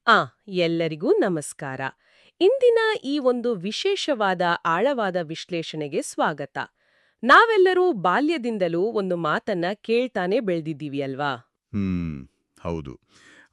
ಆ ಎಲ್ಲರಿಗೂ ನಮಸ್ಕಾರ. ಇಂದಿನ ಈ ಒಂದು ವಿಶೇಷವಾದ ಆಳವಾದ ವಿಶ್ಲೇಷಣೆಗೆ ಸ್ವಾಗತ. ನಾವೆಲ್ಲರೂ ಬಾಲ್ಯದಿಂದಲೂ ಒಂದು ಮಾತನ್ನ ಕೇಳ್ತಾನೆ ಬೆಳೆದಿದ್ದೀವಿ ಅಲ್ವಾ? ಹ್ಮ್ ಹೌದು.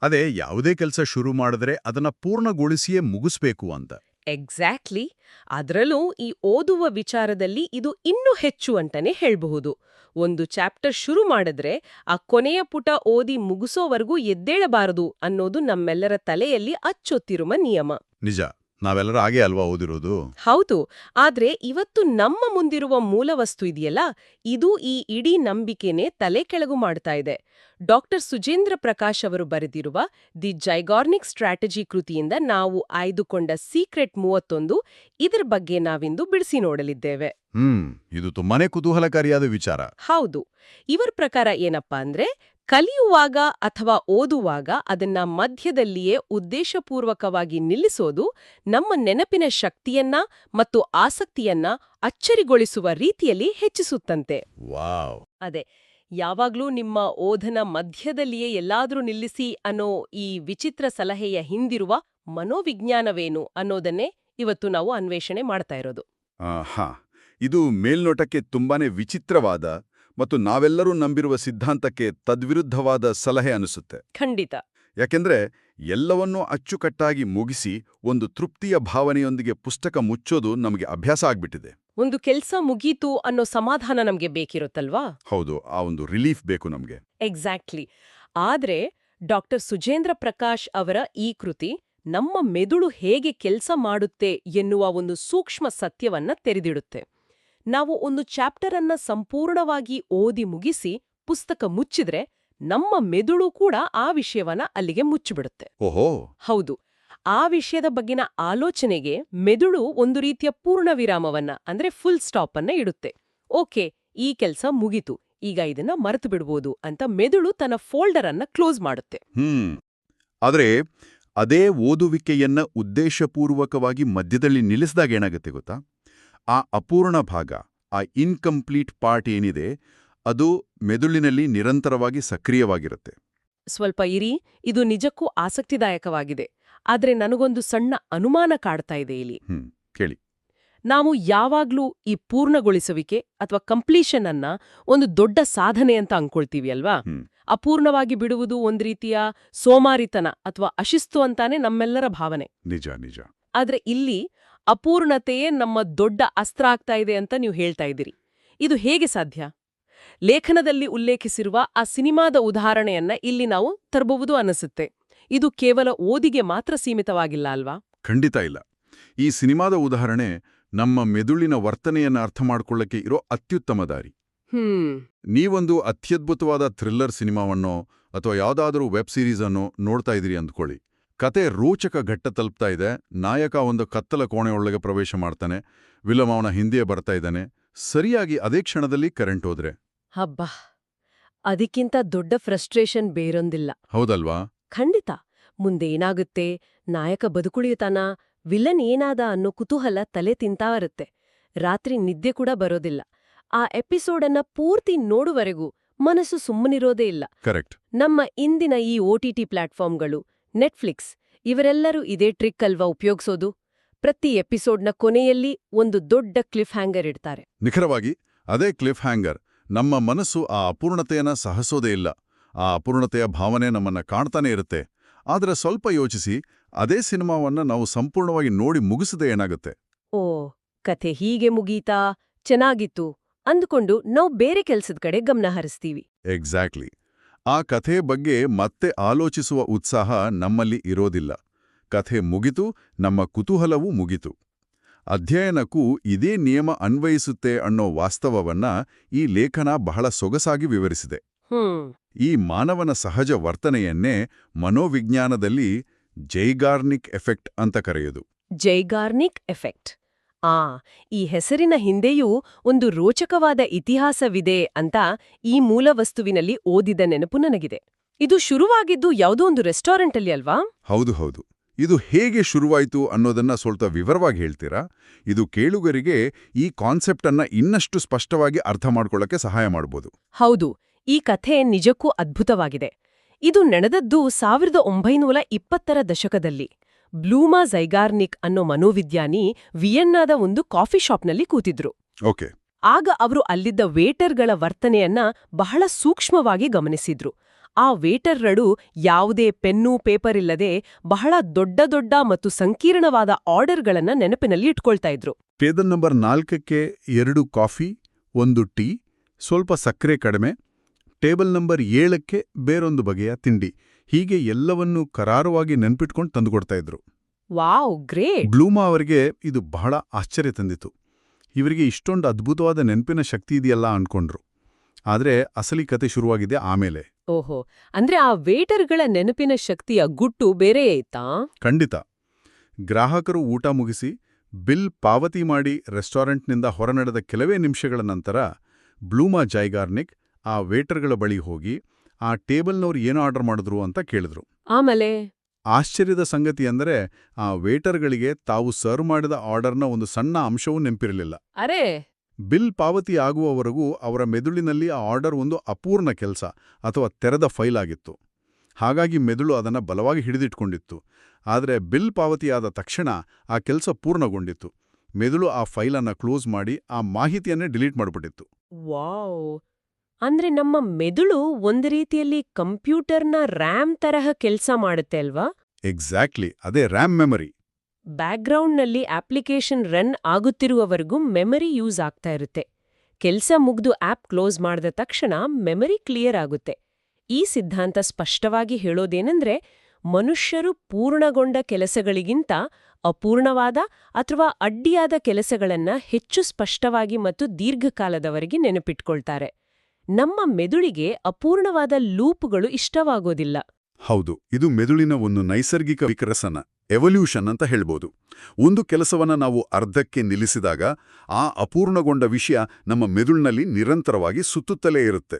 ಅದೇ ಯಾವುದೇ ಕೆಲಸ ಶುರು ಮಾಡಿದ್ರೆ ಅದನ್ನ ಪೂರ್ಣಗೊಳಿಸಿಯೇ ಮುಗಿಸ್ಬೇಕು ಅಂತ. ಎಕ್ಸಾಕ್ಟ್ಲಿ. ಅದ್ರಲ್ಲೂ ಈ ಓದುವ ವಿಚಾರದಲ್ಲಿ ಇದು ಇನ್ನೂ ಹೆಚ್ಚು ಅಂತಾನೆ ಹೇಳ್ಬಹುದು. ಒಂದು ಚಾಪ್ಟರ್ ಶುರು ಮಾಡಿದ್ರೆ ಆ ಕೊನೆಯ ಪುಟ ಓದಿ ಮುಗಿಸೋವರೆಗೂ ಎದ್ದೇಳಬಾರದು ಅನ್ನೋದು ನಮ್ಮೆಲ್ಲರ ತಲೆಯಲ್ಲಿ ಅಚ್ಚೊತ್ತಿರುವ ನಿಯಮ. ನಿಜ, ನಾವೆಲ್ಲರೂ ಹಾಗೆ ಅಲ್ವಾ ಓದಿರೋದು. ಹೌದು. ಆದ್ರೆ ಇವತ್ತು ನಮ್ಮ ಮುಂದಿರುವ ಮೂಲವಸ್ತು ಇದೆಯಲ್ಲ, ಇದು ಈ ಇಡೀ ನಂಬಿಕೆನೇ ತಲೆ ಕೆಳಗು ಮಾಡ್ತಾ ಇದೆ. ಡಾಕ್ಟರ್ ಸುಜೇಂದ್ರ ಪ್ರಕಾಶ್ ಅವರು ಬರೆದಿರುವ ದಿ ಜೈಗಾರ್ನಿಕ್ ಸ್ಟ್ರಾಟಜಿ ಕೃತಿಯಿಂದ ನಾವು ಆಯ್ದುಕೊಂಡ ಸೀಕ್ರೆಟ್ 31 ಇದರ ಬಗ್ಗೆ ನಾವಿಂದು ಬಿಡಿಸಿ ನೋಡಲಿದ್ದೇವೆ. ಇದು ತುಂಬಾನೇ ಕುತೂಹಲಕಾರಿಯಾದ ವಿಚಾರ. ಹೌದು. ಇವರ ಪ್ರಕಾರ ಏನಪ್ಪಾ ಅಂದ್ರೆ, ಕಲಿಯುವಾಗ ಅಥವಾ ಓದುವಾಗ ಅದನ್ನ ಮಧ್ಯದಲ್ಲಿಯೇ ಉದ್ದೇಶಪೂರ್ವಕವಾಗಿ ನಿಲ್ಲಿಸೋದು ನಮ್ಮ ನೆನಪಿನ ಶಕ್ತಿಯನ್ನ ಮತ್ತು ಆಸಕ್ತಿಯನ್ನ ಅಚ್ಚರಿಗೊಳಿಸುವ ರೀತಿಯಲ್ಲಿ ಹೆಚ್ಚಿಸುತ್ತಂತೆ. ವಾವ್! ಅದೇ, ಯಾವಾಗ್ಲೂ ನಿಮ್ಮ ಓದನ ಮಧ್ಯದಲ್ಲಿಯೇ ಎಲ್ಲಾದ್ರೂ ನಿಲ್ಲಿಸಿ ಅನ್ನೋ ಈ ವಿಚಿತ್ರ ಸಲಹೆಯ ಹಿಂದಿರುವ ಮನೋವಿಜ್ಞಾನವೇನು ಅನ್ನೋದನ್ನೇ ಇವತ್ತು ನಾವು ಅನ್ವೇಷಣೆ ಮಾಡ್ತಾ ಇರೋದು. ಹಾ, ಇದು ಮೇಲ್ನೋಟಕ್ಕೆ ತುಂಬಾನೇ ವಿಚಿತ್ರವಾದ ಮತ್ತು ನಾವೆಲ್ಲರೂ ನಂಬಿರುವ ಸಿದ್ಧಾಂತಕ್ಕೆ ತದ್ವಿರುದ್ಧವಾದ ಸಲಹೆ ಅನಿಸುತ್ತೆ. ಖಂಡಿತ. ಯಾಕೆಂದ್ರೆ ಎಲ್ಲವನ್ನೂ ಅಚ್ಚುಕಟ್ಟಾಗಿ ಮುಗಿಸಿ ಒಂದು ತೃಪ್ತಿಯ ಭಾವನೆಯೊಂದಿಗೆ ಪುಸ್ತಕ ಮುಚ್ಚೋದು ನಮಗೆ ಅಭ್ಯಾಸ ಆಗ್ಬಿಟ್ಟಿದೆ. ಒಂದು ಕೆಲ್ಸ ಮುಗೀತು ಅನ್ನೋ ಸಮಾಧಾನ ನಮ್ಗೆ ಬೇಕಿರುತ್ತಲ್ವಾ? ಹೌದು, ಆ ಒಂದು ರಿಲೀಫ್ ಬೇಕು ನಮ್ಗೆ. ಎಕ್ಸಾಕ್ಟ್ಲಿ. ಆದ್ರೆ ಡಾಕ್ಟರ್ ಸುಜೇಂದ್ರ ಪ್ರಕಾಶ್ ಅವರ ಈ ಕೃತಿ ನಮ್ಮ ಮೆದುಳು ಹೇಗೆ ಕೆಲಸ ಮಾಡುತ್ತೆ ಎನ್ನುವ ಒಂದು ಸೂಕ್ಷ್ಮ ಸತ್ಯವನ್ನ ತೆರೆದಿಡುತ್ತೆ. ನಾವು ಒಂದು ಚಾಪ್ಟರ್ ಅನ್ನ ಸಂಪೂರ್ಣವಾಗಿ ಓದಿ ಮುಗಿಸಿ ಪುಸ್ತಕ ಮುಚ್ಚಿದ್ರೆ ನಮ್ಮ ಮೆದುಳು ಕೂಡ ಆ ವಿಷಯವನ್ನ ಅಲ್ಲಿಗೆ ಮುಚ್ಚಿಬಿಡುತ್ತೆ. ಓಹೋ! ಹೌದು. ಆ ವಿಷಯದ ಬಗ್ಗಿನ ಆಲೋಚನೆಗೆ ಮೆದುಳು ಒಂದು ರೀತಿಯ ಪೂರ್ಣ ವಿರಾಮವನ್ನ ಅಂದ್ರೆ ಫುಲ್ ಸ್ಟಾಪ್ ಅನ್ನ ಇಡುತ್ತೆ. ಓಕೆ, ಈ ಕೆಲ್ಸ ಮುಗಿತು, ಈಗ ಇದನ್ನ ಮರೆತು ಬಿಡ್ಬೋದು ಅಂತ ಮೆದುಳು ತನ್ನ ಫೋಲ್ಡರ್ ಅನ್ನ ಕ್ಲೋಸ್ ಮಾಡುತ್ತೆ. ಆದ್ರೆ ಅದೇ ಓದುವಿಕೆಯನ್ನ ಉದ್ದೇಶಪೂರ್ವಕವಾಗಿ ಮಧ್ಯದಲ್ಲಿ ನಿಲ್ಲಿಸಿದಾಗ ಏನಾಗುತ್ತೆ ಗೊತ್ತಾ? ಆ ಅಪೂರ್ಣ ಭಾಗ, ಆ ಇನ್ಕಂಪ್ಲೀಟ್ ಪಾರ್ಟ್ ಏನಿದೆ, ಅದು ಮೆದುಳಿನಲ್ಲಿ ನಿರಂತರವಾಗಿ ಸಕ್ರಿಯವಾಗಿರುತ್ತೆ. ಸ್ವಲ್ಪ ಇರಿ, ಇದು ನಿಜಕ್ಕೂ ಆಸಕ್ತಿದಾಯಕವಾಗಿದೆ. ಆದ್ರೆ ನನಗೊಂದು ಸಣ್ಣ ಅನುಮಾನ ಕಾಡ್ತಾ ಇದೆ ಇಲ್ಲಿ. ಕೇಳಿ. ನಾವು ಯಾವಾಗ್ಲೂ ಈ ಪೂರ್ಣಗೊಳಿಸುವಿಕೆ ಅಥವಾ ಕಂಪ್ಲೀಷನ್ ಅನ್ನ ಒಂದು ದೊಡ್ಡ ಸಾಧನೆ ಅಂತ ಅಂದ್ಕೊಳ್ತೀವಿ ಅಲ್ವಾ? ಅಪೂರ್ಣವಾಗಿ ಬಿಡುವುದು ಒಂದ್ ರೀತಿಯ ಸೋಮಾರಿತನ ಅಥವಾ ಅಶಿಸ್ತು ಅಂತಾನೆ ನಮ್ಮೆಲ್ಲರ ಭಾವನೆ. ನಿಜ ನಿಜ. ಆದ್ರೆ ಇಲ್ಲಿ ಅಪೂರ್ಣತೆಯೇ ನಮ್ಮ ದೊಡ್ಡ ಅಸ್ತ್ರ ಆಗ್ತಾ ಇದೆ ಅಂತ ನೀವು ಹೇಳ್ತಾ ಇದ್ದೀರಿ. ಇದು ಹೇಗೆ ಸಾಧ್ಯ? ಲೇಖನದಲ್ಲಿ ಉಲ್ಲೇಖಿಸಿರುವ ಆ ಸಿನಿಮಾದ ಉದಾಹರಣೆಯನ್ನ ಇಲ್ಲಿ ನಾವು ತರಬಹುದು ಅನಿಸುತ್ತೆ. ಇದು ಕೇವಲ ಓದಿಗೆ ಮಾತ್ರ ಸೀಮಿತವಾಗಿಲ್ಲ ಅಲ್ವಾ? ಖಂಡಿತ ಇಲ್ಲ. ಈ ಸಿನಿಮಾದ ಉದಾಹರಣೆ ನಮ್ಮ ಮೆದುಳಿನ ವರ್ತನೆಯನ್ನ ಅರ್ಥ ಮಾಡ್ಕೊಳ್ಳಕ್ಕೆ ಇರೋ ಅತ್ಯುತ್ತಮ ದಾರಿ. ನೀವೊಂದು ಅತ್ಯದ್ಭುತವಾದ ಥ್ರಿಲ್ಲರ್ ಸಿನಿಮಾವನ್ನೋ ಅಥವಾ ಯಾವುದಾದ್ರೂ ವೆಬ್ ಸೀರೀಸ್ ಅನ್ನೋ ನೋಡ್ತಾ ಇದ್ದೀರಿ ಅಂದ್ಕೊಳ್ಳಿ. ಕತೆ ರೋಚಕ ಘಟ್ಟ ತಲುಪ್ತಾ ಇದೆ. ನಾಯಕ ಒಂದು ಕತ್ತಲ ಕೋಣೆಯೊಳಗೆ ಪ್ರವೇಶ ಮಾಡ್ತಾನೆ. ವಿಲನ್ ಅವನ ಹಿಂದೆ ಬರ್ತಾ ಇದ್ದಾನೆ. ಸರಿಯಾಗಿ ಅದೇ ಕ್ಷಣದಲ್ಲಿ ಕರೆಂಟ್ ಹೋದ್ರೆ, ಹಬ್ಬಾ, ಅದಕ್ಕಿಂತ ದೊಡ್ಡ ಫ್ರಸ್ಟ್ರೇಷನ್ ಬೇರೊಂದಿಲ್ಲ. ಹೌದಲ್ವಾ? ಖಂಡಿತ. ಮುಂದೇನಾಗುತ್ತೆ, ನಾಯಕ ಬದುಕುಳಿಯುತ್ತಾನ, ವಿಲನ್ ಏನಾದ ಅನ್ನೋ ಕುತೂಹಲ ತಲೆ ತಿಂತಾ ಇರುತ್ತೆ. ರಾತ್ರಿ ನಿದ್ದೆ ಕೂಡ ಬರೋದಿಲ್ಲ. ಆ ಎಪಿಸೋಡನ್ನ ಪೂರ್ತಿ ನೋಡುವರೆಗೂ ಮನಸ್ಸು ಸುಮ್ಮನಿರೋದೇ ಇಲ್ಲ. ಕರೆಕ್ಟ್. ನಮ್ಮ ಇಂದಿನ ಈ OTT ಪ್ಲಾಟ್ಫಾರ್ಮ್ಗಳು, ನೆಟ್ಫ್ಲಿಕ್ಸ್, ಇವರೆಲ್ಲರೂ ಇದೇ ಟ್ರಿಕ್ ಅಲ್ವಾ ಉಪಯೋಗಿಸೋದು? ಪ್ರತಿ ಎಪಿಸೋಡ್ನ ಕೊನೆಯಲ್ಲಿ ಒಂದು ದೊಡ್ಡ ಕ್ಲಿಫ್ ಹ್ಯಾಂಗರ್ ಇಡ್ತಾರೆ. ನಿಖರವಾಗಿ ಅದೇ ಕ್ಲಿಫ್ ಹ್ಯಾಂಗರ್. ನಮ್ಮ ಮನಸ್ಸು ಆ ಅಪೂರ್ಣತೆಯನ್ನ ಸಹಸೋದೇ ಇಲ್ಲ. ಆ ಅಪೂರ್ಣತೆಯ ಭಾವನೆ ನಮ್ಮನ್ನ ಕಾಣ್ತಾನೆ ಇರುತ್ತೆ. ಆದ್ರೆ ಸ್ವಲ್ಪ ಯೋಚಿಸಿ, ಅದೇ ಸಿನಿಮಾವನ್ನ ನಾವು ಸಂಪೂರ್ಣವಾಗಿ ನೋಡಿ ಮುಗಿಸದೆ ಏನಾಗುತ್ತೆ? ಓ, ಕಥೆ ಹೀಗೆ ಮುಗೀತಾ, ಚೆನ್ನಾಗಿತ್ತು ಅಂದ್ಕೊಂಡು ನಾವು ಬೇರೆ ಕೆಲ್ಸದ ಕಡೆ ಗಮನ ಹರಿಸ್ತೀವಿ. ಎಕ್ಸಾಕ್ಟ್ಲಿ. ಆ ಕಥೆ ಬಗ್ಗೆ ಮತ್ತೆ ಆಲೋಚಿಸುವ ಉತ್ಸಾಹ ನಮ್ಮಲ್ಲಿ ಇರೋದಿಲ್ಲ. ಕಥೆ ಮುಗಿತು, ನಮ್ಮ ಕುತೂಹಲವೂ ಮುಗಿತು. ಅಧ್ಯಯನಕ್ಕೂ ಇದೇ ನಿಯಮ ಅನ್ವಯಿಸುತ್ತೆ ಅನ್ನೋ ವಾಸ್ತವವನ್ನ ಈ ಲೇಖನ ಬಹಳ ಸೊಗಸಾಗಿ ವಿವರಿಸಿದೆ. ಈ ಮಾನವನ ಸಹಜ ವರ್ತನೆಯನ್ನೇ ಮನೋವಿಜ್ಞಾನದಲ್ಲಿ ಜೈಗಾರ್ನಿಕ್ ಎಫೆಕ್ಟ್ ಅಂತ ಕರೆಯೋದು. ಜೈಗಾರ್ನಿಕ್ ಎಫೆಕ್ಟ್. ಈ ಹೆಸರಿನ ಹಿಂದೆಯೂ ಒಂದು ರೋಚಕವಾದ ಇತಿಹಾಸವಿದೆ ಅಂತ ಈ ಮೂಲವಸ್ತುವಿನಲ್ಲಿ ಓದಿದ ನೆನಪು ನನಗಿದೆ. ಇದು ಶುರುವಾಗಿದ್ದು ಯಾವುದೋ ಒಂದು ರೆಸ್ಟೋರೆಂಟಲ್ಲಿ ಅಲ್ವಾ? ಹೌದು ಹೌದು. ಇದು ಹೇಗೆ ಶುರುವಾಯಿತು ಅನ್ನೋದನ್ನ ಸ್ವಲ್ಪ ವಿವರವಾಗಿ ಹೇಳ್ತೀರಾ? ಇದು ಕೇಳುಗರಿಗೆ ಈ ಕಾನ್ಸೆಪ್ಟ್ ಅನ್ನ ಇನ್ನಷ್ಟು ಸ್ಪಷ್ಟವಾಗಿ ಅರ್ಥ ಮಾಡ್ಕೊಳ್ಳಕ್ಕೆ ಸಹಾಯ ಮಾಡ್ಬೋದು. ಹೌದು. ಈ ಕಥೆ ನಿಜಕ್ಕೂ ಅದ್ಭುತವಾಗಿದೆ. ಇದು ನಡೆದದ್ದು 1920ರ ದಶಕದಲ್ಲಿ. ಬ್ಲೂಮಾ ಝೈಗಾರ್ನಿಕ್ ಅನ್ನೋ ಮನೋವಿಜ್ಞಾನಿ ವಿಯೆನ್ನಾದ ಒಂದು ಕಾಫಿ ಶಾಪ್ನಲ್ಲಿ ಕೂತಿದ್ರು. ಓಕೆ. ಆಗ ಅವರು ಅಲ್ಲಿದ್ದ ವೇಟರ್ಗಳ ವರ್ತನೆಯನ್ನ ಬಹಳ ಸೂಕ್ಷ್ಮವಾಗಿ ಗಮನಿಸಿದ್ರು. ಆ ವೇಟರ್ಗಳು ಯಾವುದೇ ಪೆನ್ನು ಪೇಪರ್ ಇಲ್ಲದೆ ಬಹಳ ದೊಡ್ಡ ದೊಡ್ಡ ಮತ್ತು ಸಂಕೀರ್ಣವಾದ ಆರ್ಡರ್ಗಳನ್ನ ನೆನಪಿನಲ್ಲಿ ಇಟ್ಕೊಳ್ತಾ ಇದ್ರು. ಟೇಬಲ್ ನಂಬರ್ 4ಕ್ಕೆ 2 ಕಾಫಿ, 1 ಟೀ, ಸ್ವಲ್ಪ ಸಕ್ಕರೆ ಕಡಿಮೆ. ಟೇಬಲ್ ನಂಬರ್ 7ಕ್ಕೆ ಬೇರೊಂದು ಬಗೆಯ ತಿಂಡಿ. ಹೀಗೆ ಎಲ್ಲವನ್ನೂ ಕರಾರುವಾಗಿ ನೆನ್ಪಿಟ್ಕೊಂಡು ತಂದುಕೊಡ್ತಾ ಇದ್ರು. Wow, great! ಬ್ಲೂಮಾ ಅವರಿಗೆ ಇದು ಬಹಳ ಆಶ್ಚರ್ಯ ತಂದಿತು. ಇವರಿಗೆ ಇಷ್ಟೊಂದು ಅದ್ಭುತವಾದ ನೆನಪಿನ ಶಕ್ತಿ ಇದೆಯಲ್ಲ ಅನ್ಕೊಂಡ್ರು. ಆದ್ರೆ ಅಸಲಿ ಕತೆ ಶುರುವಾಗಿದೆ ಆಮೇಲೆ. ಓಹೋ, ಅಂದ್ರೆ ಆ ವೇಟರ್ಗಳ ನೆನಪಿನ ಶಕ್ತಿಯ ಗುಟ್ಟು ಬೇರೆಯೇ ಇತ್ತಾ? ಖಂಡಿತ. ಗ್ರಾಹಕರು ಊಟ ಮುಗಿಸಿ ಬಿಲ್ ಪಾವತಿ ಮಾಡಿ ರೆಸ್ಟೋರೆಂಟ್ನಿಂದ ಹೊರನಡೆದ ಕೆಲವೇ ನಿಮಿಷಗಳ ನಂತರ ಬ್ಲೂಮಾ ಝೈಗಾರ್ನಿಕ್ ಆ ವೇಟರ್ಗಳ ಬಳಿ ಹೋಗಿ ಆ ಟೇಬಲ್ನವ್ರು ಏನು ಆರ್ಡರ್ ಮಾಡಿದ್ರು ಅಂತ ಕೇಳಿದ್ರು. ಆಮೇಲೆ ಆಶ್ಚರ್ಯದ ಸಂಗತಿ ಅಂದರೆ ಆ ವೇಟರ್ಗಳಿಗೆ ತಾವು ಸರ್ವ್ ಮಾಡಿದ ಆರ್ಡರ್ನ ಒಂದು ಸಣ್ಣ ಅಂಶವೂ ನೆನಪಿರಲಿಲ್ಲ. ಅರೆ, ಬಿಲ್ ಪಾವತಿ ಆಗುವವರೆಗೂ ಅವರ ಮೆದುಳಿನಲ್ಲಿ ಆ ಆರ್ಡರ್ ಒಂದು ಅಪೂರ್ಣ ಕೆಲಸ ಅಥವಾ ತೆರೆದ ಫೈಲ್ ಆಗಿತ್ತು. ಹಾಗಾಗಿ ಮೆದುಳು ಅದನ್ನು ಬಲವಾಗಿ ಹಿಡಿದಿಟ್ಕೊಂಡಿತ್ತು. ಆದರೆ ಬಿಲ್ ಪಾವತಿಯಾದ ತಕ್ಷಣ ಆ ಕೆಲಸ ಪೂರ್ಣಗೊಂಡಿತ್ತು. ಮೆದುಳು ಆ ಫೈಲನ್ನು ಕ್ಲೋಸ್ ಮಾಡಿ ಆ ಮಾಹಿತಿಯನ್ನೇ ಡಿಲೀಟ್ ಮಾಡಿಬಿಟ್ಟಿತ್ತು. ವಾವ್! ಅಂದ್ರೆ ನಮ್ಮ ಮೆದುಳು ಒಂದು ರೀತಿಯಲ್ಲಿ ಕಂಪ್ಯೂಟರ್ನ ರ್ಯಾಮ್ ತರಹ ಕೆಲ್ಸ ಮಾಡುತ್ತೆ ಅಲ್ವಾ? ಎಕ್ಸಾಕ್ಟ್ಲಿ, ಅದೇ ರ್ಯಾಮ್ ಮೆಮರಿ. ಬ್ಯಾಕ್ಗ್ರೌಂಡ್ನಲ್ಲಿ ಅಪ್ಲಿಕೇಶನ್ ರನ್ ಆಗುತ್ತಿರುವವರೆಗೂ ಮೆಮರಿ ಯೂಸ್ ಆಗ್ತಾ ಇರುತ್ತೆ. ಕೆಲ್ಸ ಮುಗ್ದು ಆಪ್ ಕ್ಲೋಸ್ ಮಾಡಿದ ತಕ್ಷಣ ಮೆಮರಿ ಕ್ಲಿಯರ್ ಆಗುತ್ತೆ. ಈ ಸಿದ್ಧಾಂತ ಸ್ಪಷ್ಟವಾಗಿ ಹೇಳೋದೇನೆಂದ್ರೆ, ಮನುಷ್ಯರು ಪೂರ್ಣಗೊಂಡ ಕೆಲಸಗಳಿಗಿಂತ ಅಪೂರ್ಣವಾದ ಅಥವಾ ಅಡ್ಡಿಯಾದ ಕೆಲಸಗಳನ್ನ ಹೆಚ್ಚು ಸ್ಪಷ್ಟವಾಗಿ ಮತ್ತು ದೀರ್ಘಕಾಲದವರೆಗೆ ನೆನಪಿಟ್ಕೊಳ್ತಾರೆ. ನಮ್ಮ ಮೆದುಳಿಗೆ ಅಪೂರ್ಣವಾದ ಲೂಪ್ಗಳು ಇಷ್ಟವಾಗೋದಿಲ್ಲ. ಹೌದು, ಇದು ಮೆದುಳಿನ ಒಂದು ನೈಸರ್ಗಿಕ ವಿಕಸನ, ಎವಲ್ಯೂಷನ್ ಅಂತ ಹೇಳ್ಬೋದು. ಒಂದು ಕೆಲಸವನ್ನ ನಾವು ಅರ್ಧಕ್ಕೆ ನಿಲ್ಲಿಸಿದಾಗ ಆ ಅಪೂರ್ಣಗೊಂಡ ವಿಷಯ ನಮ್ಮ ಮೆದುಳಿನಲ್ಲಿ ನಿರಂತರವಾಗಿ ಸುತ್ತುತ್ತಲೇ ಇರುತ್ತೆ.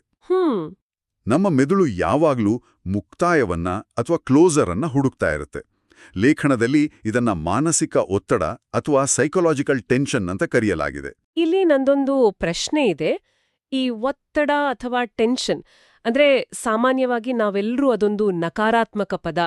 ನಮ್ಮ ಮೆದುಳು ಯಾವಾಗ್ಲೂ ಮುಕ್ತಾಯವನ್ನ ಅಥವಾ ಕ್ಲೋಸರ್ ಅನ್ನ ಹುಡುಕ್ತಾ ಇರುತ್ತೆ. ಲೇಖನದಲ್ಲಿ ಇದನ್ನ ಮಾನಸಿಕ ಒತ್ತಡ ಅಥವಾ ಸೈಕೊಲಾಜಿಕಲ್ ಟೆನ್ಷನ್ ಅಂತ ಕರೆಯಲಾಗಿದೆ. ಇಲ್ಲಿ ನಂದೊಂದು ಪ್ರಶ್ನೆ ಇದೆ. ಈ ಒತ್ತಡ ಅಥವಾ ಟೆನ್ಷನ್ ಅಂದ್ರೆ ಸಾಮಾನ್ಯವಾಗಿ ನಾವೆಲ್ಲರೂ ಅದೊಂದು ನಕಾರಾತ್ಮಕ ಪದ,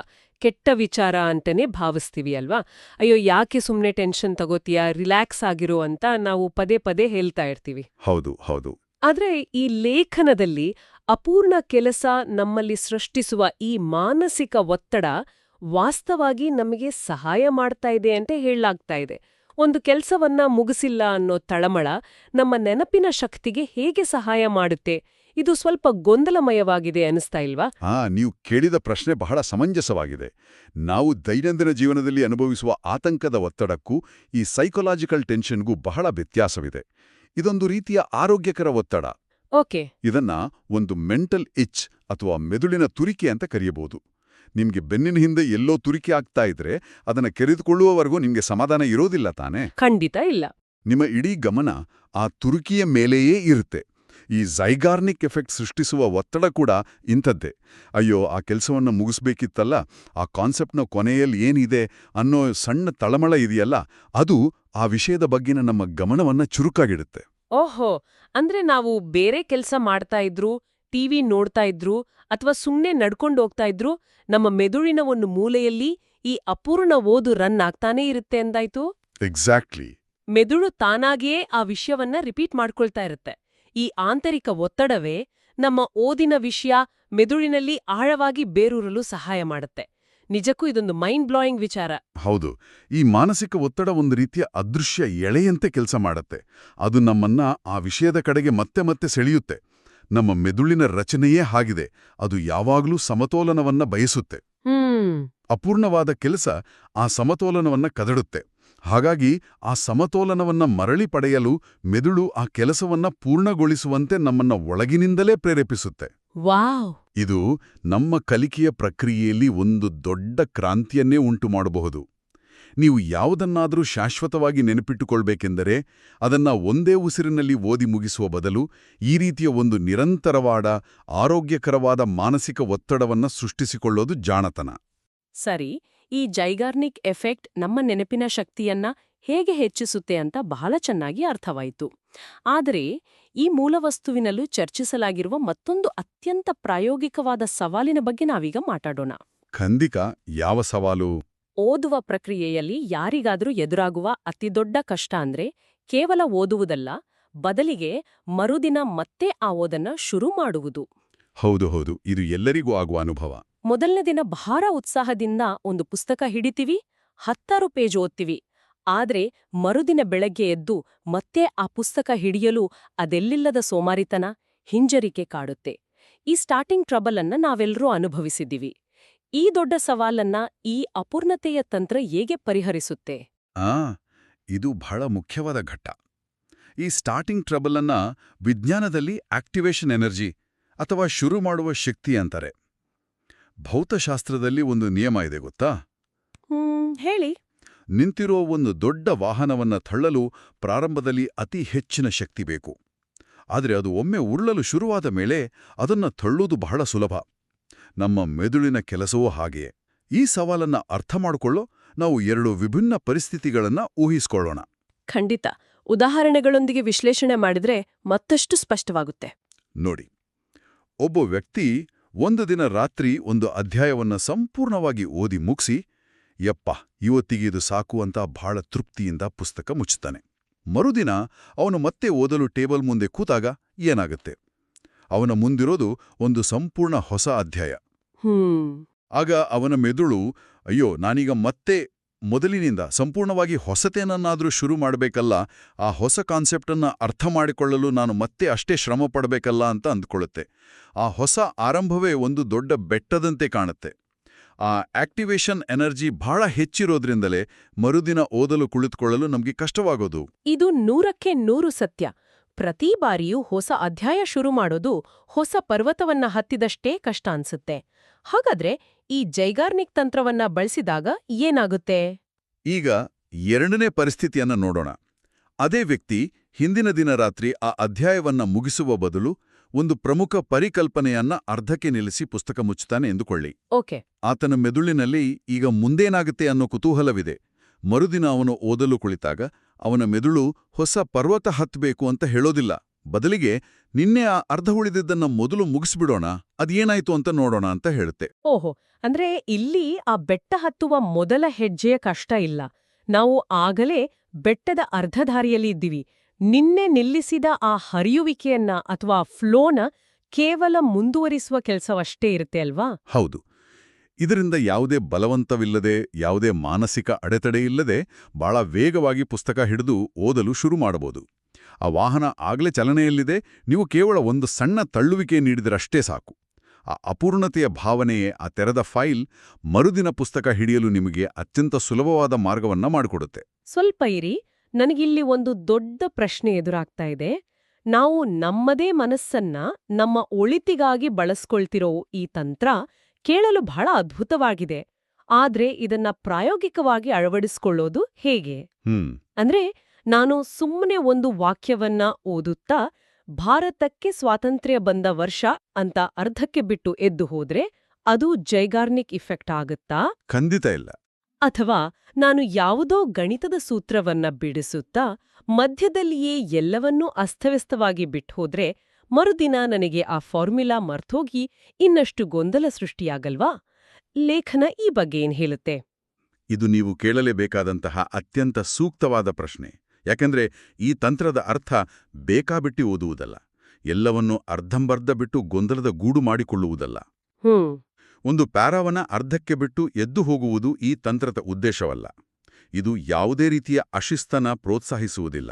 ಕೆಟ್ಟ ವಿಚಾರ ಅಂತಾನೆ ಭಾವಿಸ್ತೀವಿ ಅಲ್ವಾ? ಅಯ್ಯೋ, ಯಾಕೆ ಸುಮ್ನೆ ಟೆನ್ಷನ್ ತಗೋತೀಯಾ, ರಿಲ್ಯಾಕ್ಸ್ ಆಗಿರೋ ಅಂತ ನಾವು ಪದೇ ಪದೇ ಹೇಳ್ತಾ ಇರ್ತೀವಿ. ಹೌದು ಹೌದು. ಆದ್ರೆ ಈ ಲೇಖನದಲ್ಲಿ ಅಪೂರ್ಣ ಕೆಲಸ ನಮ್ಮಲ್ಲಿ ಸೃಷ್ಟಿಸುವ ಈ ಮಾನಸಿಕ ಒತ್ತಡ ವಾಸ್ತವಾಗಿ ನಮಗೆ ಸಹಾಯ ಮಾಡ್ತಾ ಇದೆ ಅಂತ ಹೇಳಲಾಗ್ತಾ ಇದೆ. ಒಂದು ಕೆಲಸವನ್ನ ಮುಗಿಸಿಲ್ಲ ಅನ್ನೋ ತಳಮಳ ನಮ್ಮ ನೆನಪಿನ ಶಕ್ತಿಗೆ ಹೇಗೆ ಸಹಾಯ ಮಾಡುತ್ತೆ? ಇದು ಸ್ವಲ್ಪ ಗೊಂದಲಮಯವಾಗಿದೆ ಅನಿಸ್ತಾ ಇಲ್ವಾ? ನೀವು ಕೇಳಿದ ಪ್ರಶ್ನೆ ಬಹಳ ಸಮಂಜಸವಾಗಿದೆ. ನಾವು ದೈನಂದಿನ ಜೀವನದಲ್ಲಿ ಅನುಭವಿಸುವ ಆತಂಕದ ಒತ್ತಡಕ್ಕೂ ಈ ಸೈಕೊಲಾಜಿಕಲ್ ಟೆನ್ಷನ್ಗೂ ಬಹಳ ವ್ಯತ್ಯಾಸವಿದೆ. ಇದೊಂದು ರೀತಿಯ ಆರೋಗ್ಯಕರ ಒತ್ತಡ. ಓಕೆ. ಇದನ್ನ ಒಂದು ಮೆಂಟಲ್ ಇಚ್ ಅಥವಾ ಮೆದುಳಿನ ತುರಿಕೆ ಅಂತ ಕರೆಯಬಹುದು. ನಿಮ್ಗೆ ಬೆನ್ನಿನ ಹಿಂದೆ ಎಲ್ಲೋ ತುರಿಕೆ ಆಗ್ತಾ ಇದ್ರೆ ಅದನ್ನ ಕೆರೆದುಕೊಳ್ಳುವವರೆಗೂ ನಿಮ್ಗೆ ಸಮಾಧಾನ ಇರೋದಿಲ್ಲ ತಾನೇ? ಖಂಡಿತ ಇಲ್ಲ. ನಿಮ್ಮ ಇಡೀ ಗಮನ ಆ ತುರುಕಿಯ ಮೇಲೆಯೇ ಇರುತ್ತೆ. ಈ ಝೈಗಾರ್ನಿಕ್ ಎಫೆಕ್ಟ್ ಸೃಷ್ಟಿಸುವ ಒತ್ತಡ ಕೂಡ ಇಂಥದ್ದೇ. ಅಯ್ಯೋ, ಆ ಕೆಲಸವನ್ನು ಮುಗಿಸ್ಬೇಕಿತ್ತಲ್ಲ, ಆ ಕಾನ್ಸೆಪ್ಟ್ನ ಕೊನೆಯಲ್ಲಿ ಏನಿದೆ ಅನ್ನೋ ಸಣ್ಣ ತಳಮಳ ಇದೆಯಲ್ಲ, ಅದು ಆ ವಿಷಯದ ಬಗ್ಗಿನ ನಮ್ಮ ಗಮನವನ್ನ ಚುರುಕಾಗಿಡುತ್ತೆ. ಓಹೋ, ಅಂದ್ರೆ ನಾವು ಬೇರೆ ಕೆಲಸ ಮಾಡ್ತಾ ಇದ್ರು, ಟಿವಿ ನೋಡ್ತಾ ಇದ್ರು ಅಥವಾ ಸುಮ್ನೆ ನಡ್ಕೊಂಡು ಹೋಗ್ತಾ ಇದ್ರು, ನಮ್ಮ ಮೆದುಳಿನ ಒಂದು ಮೂಲೆಯಲ್ಲಿ ಈ ಅಪೂರ್ಣ ಓದು ರನ್ ಆಗ್ತಾನೇ ಇರುತ್ತೆ ಎಂದಾಯ್ತು. ಎಕ್ಸಾಕ್ಟ್ಲಿ. ಮೆದುಳು ತಾನಾಗಿಯೇ ಆ ವಿಷಯವನ್ನ ರಿಪೀಟ್ ಮಾಡ್ಕೊಳ್ತಾ ಇರುತ್ತೆ. ಈ ಆಂತರಿಕ ಒತ್ತಡವೇ ನಮ್ಮ ಓದಿನ ವಿಷಯ ಮೆದುಳಿನಲ್ಲಿ ಆಳವಾಗಿ ಬೇರೂರಲು ಸಹಾಯ ಮಾಡುತ್ತೆ. ನಿಜಕ್ಕೂ ಇದೊಂದು ಮೈಂಡ್ ಬ್ಲೋಯಿಂಗ್ ವಿಚಾರ. ಹೌದು. ಈ ಮಾನಸಿಕ ಒತ್ತಡ ಒಂದು ರೀತಿಯ ಅದೃಶ್ಯ ಎಳೆಯಂತೆ ಕೆಲಸ ಮಾಡುತ್ತೆ. ಅದು ನಮ್ಮನ್ನ ಆ ವಿಷಯದ ಕಡೆಗೆ ಮತ್ತೆ ಮತ್ತೆ ಸೆಳೆಯುತ್ತೆ. ನಮ್ಮ ಮೆದುಳಿನ ರಚನೆಯೇ ಹಾಗಿದೆ. ಅದು ಯಾವಾಗ್ಲೂ ಸಮತೋಲನವನ್ನ ಬಯಸುತ್ತೆ. ಅಪೂರ್ಣವಾದ ಕೆಲಸ ಆ ಸಮತೋಲನವನ್ನ ಕದಡುತ್ತೆ. ಹಾಗಾಗಿ ಆ ಸಮತೋಲನವನ್ನ ಮರಳಿ ಪಡೆಯಲು ಮೆದುಳು ಆ ಕೆಲಸವನ್ನ ಪೂರ್ಣಗೊಳಿಸುವಂತೆ ನಮ್ಮನ್ನ ಒಳಗಿನಿಂದಲೇ ಪ್ರೇರೇಪಿಸುತ್ತೆ. ವಾವ್! ಇದು ನಮ್ಮ ಕಲಿಕೆಯ ಪ್ರಕ್ರಿಯೆಯಲ್ಲಿ ಒಂದು ದೊಡ್ಡ ಕ್ರಾಂತಿಯನ್ನೇ ಉಂಟು ಮಾಡಬಹುದು. ನೀವು ಯಾವುದನ್ನಾದರೂ ಶಾಶ್ವತವಾಗಿ ನೆನಪಿಟ್ಟುಕೊಳ್ಬೇಕೆಂದರೆ ಅದನ್ನ ಒಂದೇ ಉಸಿರಿನಲ್ಲಿ ಓದಿ ಮುಗಿಸುವ ಬದಲು ಈ ರೀತಿಯ ಒಂದು ನಿರಂತರವಾದ ಆರೋಗ್ಯಕರವಾದ ಮಾನಸಿಕ ಒತ್ತಡವನ್ನ ಸೃಷ್ಟಿಸಿಕೊಳ್ಳೋದು ಜಾಣತನ. ಸರಿ, ಈ ಝೈಗಾರ್ನಿಕ್ ಎಫೆಕ್ಟ್ ನಮ್ಮ ನೆನಪಿನ ಶಕ್ತಿಯನ್ನ ಹೇಗೆ ಹೆಚ್ಚಿಸುತ್ತೆ ಅಂತ ಬಹಳ ಚೆನ್ನಾಗಿ ಅರ್ಥವಾಯಿತು. ಆದರೆ ಈ ಮೂಲವಸ್ತುವಿನಲ್ಲೂ ಚರ್ಚಿಸಲಾಗಿರುವ ಮತ್ತೊಂದು ಅತ್ಯಂತ ಪ್ರಾಯೋಗಿಕವಾದ ಸವಾಲಿನ ಬಗ್ಗೆ ನಾವೀಗ ಮಾತಾಡೋಣ. ಖಂಡಿತ. ಯಾವ ಸವಾಲು? ಓದುವ ಪ್ರಕ್ರಿಯೆಯಲ್ಲಿ ಯಾರಿಗಾದ್ರೂ ಎದುರಾಗುವ ಅತಿದೊಡ್ಡ ಕಷ್ಟ ಅಂದ್ರೆ ಕೇವಲ ಓದುವುದಲ್ಲ, ಬದಲಿಗೆ ಮರುದಿನ ಮತ್ತೆ ಆ ಓದನ್ನ ಶುರು ಮಾಡುವುದು. ಹೌದು, ಇದು ಎಲ್ಲರಿಗೂ ಆಗುವ ಅನುಭವ. ಮೊದಲನೇ ದಿನ ಬಹಳ ಉತ್ಸಾಹದಿಂದ ಒಂದು ಪುಸ್ತಕ ಹಿಡಿತೀವಿ, 10 ಪೇಜ್ ಓದ್ತೀವಿ. ಆದ್ರೆ ಮರುದಿನ ಬೆಳಗ್ಗೆ ಎದ್ದು ಮತ್ತೆ ಆ ಪುಸ್ತಕ ಹಿಡಿಯಲು ಅದೆಲ್ಲಿಲ್ಲದ ಸೋಮಾರಿತನ, ಹಿಂಜರಿಕೆ ಕಾಡುತ್ತೆ. ಈ ಸ್ಟಾರ್ಟಿಂಗ್ ಟ್ರಬಲ್ ಅನ್ನ ನಾವೆಲ್ಲರೂ ಅನುಭವಿಸಿದ್ದೀವಿ. ಈ ದೊಡ್ಡ ಸವಾಲನ್ನ ಈ ಅಪೂರ್ಣತೆಯ ತಂತ್ರ ಹೇಗೆ ಪರಿಹರಿಸುತ್ತೆ? ಇದು ಬಹಳ ಮುಖ್ಯವಾದ ಘಟ್ಟ. ಈ ಸ್ಟಾರ್ಟಿಂಗ್ ಟ್ರಬಲ್ ಅನ್ನ ವಿಜ್ಞಾನದಲ್ಲಿ ಆಕ್ಟಿವೇಶನ್ ಎನರ್ಜಿ ಅಥವಾ ಶುರು ಮಾಡುವ ಶಕ್ತಿ ಅಂತಾರೆ. ಭೌತಶಾಸ್ತ್ರದಲ್ಲಿ ಒಂದು ನಿಯಮ ಇದೆ ಗೊತ್ತಾ? ಹೇಳಿ. ನಿಂತಿರೋ ಒಂದು ದೊಡ್ಡ ವಾಹನವನ್ನ ತಳ್ಳಲು ಪ್ರಾರಂಭದಲ್ಲಿ ಅತಿ ಹೆಚ್ಚಿನ ಶಕ್ತಿ ಬೇಕು. ಆದರೆ ಅದು ಒಮ್ಮೆ ಉರುಳಲು ಶುರುವಾದ ಮೇಲೆ ಅದನ್ನ ತಳ್ಳೋದು ಬಹಳ ಸುಲಭ. ನಮ್ಮ ಮೆದುಳಿನ ಕೆಲಸವೂ ಹಾಗೆಯೇ. ಈ ಸವಾಲನ್ನ ಅರ್ಥ ಮಾಡಿಕೊಳ್ಳೋ ನಾವು 2 ವಿಭಿನ್ನ ಪರಿಸ್ಥಿತಿಗಳನ್ನ ಊಹಿಸ್ಕೊಳ್ಳೋಣ. ಖಂಡಿತ. ಉದಾಹರಣೆಗಳೊಂದಿಗೆ ವಿಶ್ಲೇಷಣೆ ಮಾಡಿದ್ರೆ ಮತ್ತಷ್ಟು ಸ್ಪಷ್ಟವಾಗುತ್ತೆ. ನೋಡಿ, ಒಬ್ಬ ವ್ಯಕ್ತಿ ಒಂದು ದಿನ ರಾತ್ರಿ ಒಂದು ಅಧ್ಯಾಯವನ್ನ ಸಂಪೂರ್ಣವಾಗಿ ಓದಿ ಮುಗಿಸಿ, ಯಪ್ಪ ಇವತ್ತಿಗೆ ಇದು ಸಾಕು ಅಂತ ಬಹಳ ತೃಪ್ತಿಯಿಂದ ಪುಸ್ತಕ ಮುಚ್ಚುತ್ತಾನೆ. ಮರುದಿನ ಅವನು ಮತ್ತೆ ಓದಲು ಟೇಬಲ್ ಮುಂದೆ ಕೂತಾಗ ಏನಾಗುತ್ತೆ? ಅವನ ಮುಂದಿರೋದು ಒಂದು ಸಂಪೂರ್ಣ ಹೊಸ ಅಧ್ಯಾಯ. ಆಗ ಅವನ ಮೆದುಳು, ಅಯ್ಯೋ ನಾನೀಗ ಮತ್ತೆ ಮೊದಲಿನಿಂದ ಸಂಪೂರ್ಣವಾಗಿ ಹೊಸತೇನನ್ನಾದ್ರೂ ಶುರು ಮಾಡಬೇಕಲ್ಲ, ಆ ಹೊಸ ಕಾನ್ಸೆಪ್ಟನ್ನ ಅರ್ಥ ಮಾಡಿಕೊಳ್ಳಲು ನಾನು ಮತ್ತೆ ಅಷ್ಟೇ ಶ್ರಮ ಪಡಬೇಕಲ್ಲ ಅಂತ ಅಂದ್ಕೊಳ್ಳುತ್ತೆ. ಆ ಹೊಸ ಆರಂಭವೇ ಒಂದು ದೊಡ್ಡ ಬೆಟ್ಟದಂತೆ ಕಾಣುತ್ತೆ. ಆ ಆಕ್ಟಿವೇಶನ್ ಎನರ್ಜಿ ಬಹಳ ಹೆಚ್ಚಿರೋದ್ರಿಂದಲೇ ಮರುದಿನ ಓದಲು ಕುಳಿತುಕೊಳ್ಳಲು ನಮ್ಗೆ ಕಷ್ಟವಾಗೋದು. ಇದು 100ಕ್ಕೆ 100 ಸತ್ಯ. ಪ್ರತಿ ಬಾರಿಯೂ ಹೊಸ ಅಧ್ಯಾಯ ಶುರು ಮಾಡೋದು ಹೊಸ ಪರ್ವತವನ್ನ ಹತ್ತಿದಷ್ಟೇ ಕಷ್ಟ ಅನ್ಸುತ್ತೆ. ಹಾಗಾದ್ರೆ ಈ ಜೈಗಾರ್ನಿಕ್ ತಂತ್ರವನ್ನ ಬಳಸಿದಾಗ ಏನಾಗುತ್ತೆ? ಈಗ 2ನೇ ಪರಿಸ್ಥಿತಿಯನ್ನ ನೋಡೋಣ. ಅದೇ ವ್ಯಕ್ತಿ ಹಿಂದಿನ ದಿನ ರಾತ್ರಿ ಆ ಅಧ್ಯಾಯವನ್ನ ಮುಗಿಸುವ ಬದಲು ಒಂದು ಪ್ರಮುಖ ಪರಿಕಲ್ಪನೆಯನ್ನ ಅರ್ಧಕ್ಕೆ ನಿಲ್ಲಿಸಿ ಪುಸ್ತಕ ಮುಚ್ಚುತ್ತಾನೆ ಎಂದುಕೊಳ್ಳಿ. ಓಕೆ. ಆತನ ಮೆದುಳಿನಲ್ಲಿ ಈಗ ಮುಂದೇನಾಗುತ್ತೆ ಅನ್ನೋ ಕುತೂಹಲವಿದೆ. ಮರುದಿನ ಅವನು ಓದಲು ಕುಳಿತಾಗ ಅವನ ಮೆದುಳು ಹೊಸ ಪರ್ವತ ಹತ್ತಬೇಕು ಅಂತ ಹೇಳೋದಿಲ್ಲ. ಬದಲಿಗೆ ನಿನ್ನೆ ಆ ಅರ್ಧ ಉಳಿದಿದ್ದನ್ನ ಮೊದಲು ಮುಗಿಸ್ಬಿಡೋಣ, ಅದೇನಾಯ್ತು ಅಂತ ನೋಡೋಣ ಅಂತ ಹೇಳುತ್ತೆ. ಓಹೋ, ಅಂದ್ರೆ ಇಲ್ಲಿ ಆ ಬೆಟ್ಟ ಹತ್ತುವ ಮೊದಲ ಹೆಜ್ಜೆಯ ಕಷ್ಟ ಇಲ್ಲ. ನಾವು ಆಗಲೇ ಬೆಟ್ಟದ ಅರ್ಧ ದಾರಿಯಲ್ಲಿ ಇದ್ದೀವಿ. ನಿನ್ನೆ ನಿಲ್ಲಿಸಿದ ಆ ಹರಿಯುವಿಕೆಯನ್ನ ಅಥವಾ ಫ್ಲೋನ ಕೇವಲ ಮುಂದುವರಿಸುವ ಕೆಲಸವಷ್ಟೇ ಇರುತ್ತೆ ಅಲ್ವಾ? ಹೌದು. ಇದರಿಂದ ಯಾವುದೇ ಬಲವಂತವಿಲ್ಲದೆ, ಯಾವುದೇ ಮಾನಸಿಕ ಅಡೆತಡೆಯಿಲ್ಲದೆ ಬಹಳ ವೇಗವಾಗಿ ಪುಸ್ತಕ ಹಿಡಿದು ಓದಲು ಶುರು ಮಾಡಬಹುದು. ಆ ವಾಹನ ಆಗಲೇ ಚಲನೆಯಲ್ಲಿದೆ, ನೀವು ಕೇವಲ ಒಂದು ಸಣ್ಣ ತಳ್ಳುವಿಕೆ ನೀಡಿದರಷ್ಟೇ ಸಾಕು. ಆ ಅಪೂರ್ಣತೆಯ ಭಾವನೆಯೇ, ಆ ತೆರೆದ ಫೈಲ್, ಮರುದಿನ ಪುಸ್ತಕ ಹಿಡಿಯಲು ನಿಮಗೆ ಅತ್ಯಂತ ಸುಲಭವಾದ ಮಾರ್ಗವನ್ನ ಮಾಡಿಕೊಡುತ್ತೆ. ಸ್ವಲ್ಪ ಇರಿ, ನನಗಿಲ್ಲಿ ಒಂದು ದೊಡ್ಡ ಪ್ರಶ್ನೆ ಎದುರಾಗ್ತಾ ಇದೆ. ನಾವು ನಮ್ಮದೇ ಮನಸ್ಸನ್ನ ನಮ್ಮ ಒಳಿತಿಗಾಗಿ ಬಳಸ್ಕೊಳ್ತಿರೋ ಈ ತಂತ್ರ ಕೇಳಲು ಬಹಳ ಅದ್ಭುತವಾಗಿದೆ. ಆದ್ರೆ ಇದನ್ನ ಪ್ರಾಯೋಗಿಕವಾಗಿ ಅಳವಡಿಸ್ಕೊಳ್ಳೋದು ಹೇಗೆ? ಅಂದ್ರೆ ನಾನು ಸುಮ್ಮನೆ ಒಂದು ವಾಕ್ಯವನ್ನ ಓದುತ್ತಾ ಭಾರತಕ್ಕೆ ಸ್ವಾತಂತ್ರ್ಯ ಬಂದ ವರ್ಷ ಅಂತ ಅರ್ಧಕ್ಕೆ ಬಿಟ್ಟು ಎದ್ದು ಹೋದ್ರೆ ಅದು ಜೈಗಾರ್ನಿಕ್ ಇಫೆಕ್ಟ್ ಆಗುತ್ತಾ? ಖಂಡಿತ ಇಲ್ಲ. ಅಥವಾ ನಾನು ಯಾವುದೋ ಗಣಿತದ ಸೂತ್ರವನ್ನ ಬಿಡಿಸುತ್ತಾ ಮಧ್ಯದಲ್ಲಿಯೇ ಎಲ್ಲವನ್ನೂ ಅಸ್ತವ್ಯಸ್ತವಾಗಿ ಬಿಟ್ಹೋದ್ರೆ ಮರುದಿನ ನನಗೆ ಆ ಫಾರ್ಮುಲಾ ಮರ್ತೋಗಿ ಇನ್ನಷ್ಟು ಗೊಂದಲ ಸೃಷ್ಟಿಯಾಗಲ್ವಾ? ಲೇಖನ ಈ ಬಗ್ಗೆ ಏನ್ ಹೇಳುತ್ತೆ? ಇದು ನೀವು ಕೇಳಲೇಬೇಕಾದಂತಹ ಅತ್ಯಂತ ಸೂಕ್ತವಾದ ಪ್ರಶ್ನೆ. ಯಾಕೆಂದ್ರೆ ಈ ತಂತ್ರದ ಅರ್ಥ ಬೇಕಾಬಿಟ್ಟಿ ಓದುವುದಲ್ಲ, ಎಲ್ಲವನ್ನೂ ಅರ್ಧಂಬರ್ಧ ಬಿಟ್ಟು ಗೊಂದಲದ ಗೂಡು ಮಾಡಿಕೊಳ್ಳುವುದಲ್ಲ. ಒಂದು ಪ್ಯಾರಾವನ್ನ ಅರ್ಧಕ್ಕೆ ಬಿಟ್ಟು ಎದ್ದು ಹೋಗುವುದು ಈ ತಂತ್ರದ ಉದ್ದೇಶವಲ್ಲ. ಇದು ಯಾವುದೇ ರೀತಿಯ ಅಶಿಸ್ತನ ಪ್ರೋತ್ಸಾಹಿಸುವುದಿಲ್ಲ.